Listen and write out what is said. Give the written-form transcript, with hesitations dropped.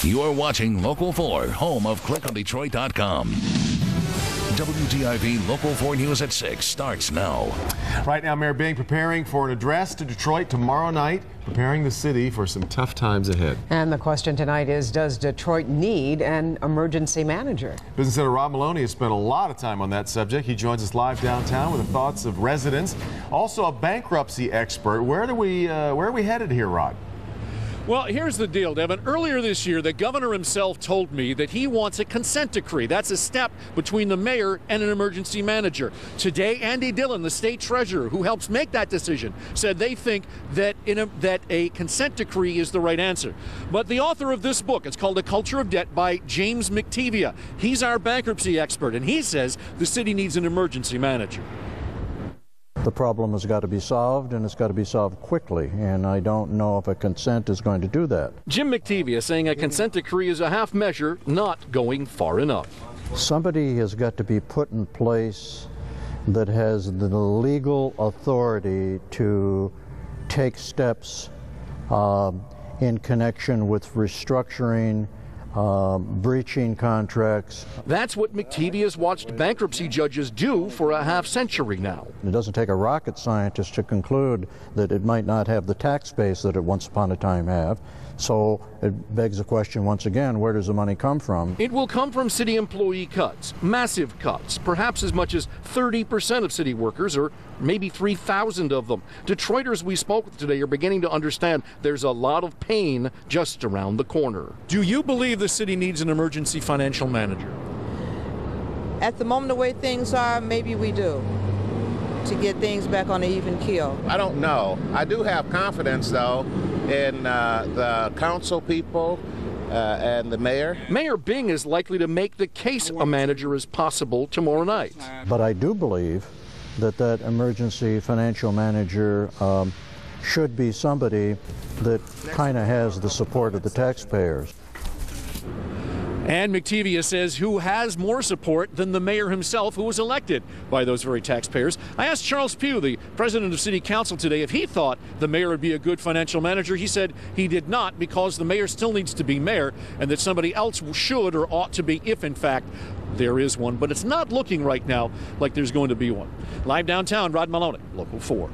You're watching Local 4, home of ClickOnDetroit.com. WDIV Local 4 News at 6 starts now. Right now, Mayor Bing preparing for an address to Detroit tomorrow night, preparing the city for some tough times ahead. And the question tonight is, does Detroit need an emergency manager? Business Senator Rod Meloni has spent a lot of time on that subject. He joins us live downtown with the thoughts of residents. Also a bankruptcy expert. Where are we headed here, Rod? Well, here's the deal, Devin. Earlier this year, the governor himself told me that he wants a consent decree. That's a step between the mayor and an emergency manager. Today, Andy Dillon, the state treasurer, who helps make that decision, said they think that a consent decree is the right answer. But the author of this book, it's called A Culture of Debt by James McTevia. He's our bankruptcy expert, and he says the city needs an emergency manager. The problem has got to be solved, and it's got to be solved quickly, and I don't know if a consent is going to do that. Jim McTevia saying a consent decree is a half measure, not going far enough. Somebody has got to be put in place that has the legal authority to take steps in connection with restructuring, breaching contracts. That's what McTevia's watched bankruptcy judges do for a half century now. It doesn't take a rocket scientist to conclude that it might not have the tax base that it once upon a time have. So it begs the question once again, where does the money come from? It will come from city employee cuts, massive cuts, perhaps as much as 30% of city workers, or maybe 3,000 of them. Detroiters we spoke with today are beginning to understand there's a lot of pain just around the corner. Do you believe the city needs an emergency financial manager? At the moment, the way things are, maybe we do, to get things back on an even keel. I don't know. I do have confidence, though, in the council people and the mayor. Mayor Bing is likely to make the case a manager is possible tomorrow night. But I do believe that emergency financial manager should be somebody that kind of has the support of the taxpayers. And McTevia says who has more support than the mayor himself, who was elected by those very taxpayers. I asked Charles Pugh, the president of City Council today, if he thought the mayor would be a good financial manager. He said he did not, because the mayor still needs to be mayor, and that somebody else should or ought to be, if in fact there is one. But it's not looking right now like there's going to be one. Live downtown, Rod Meloni, Local 4.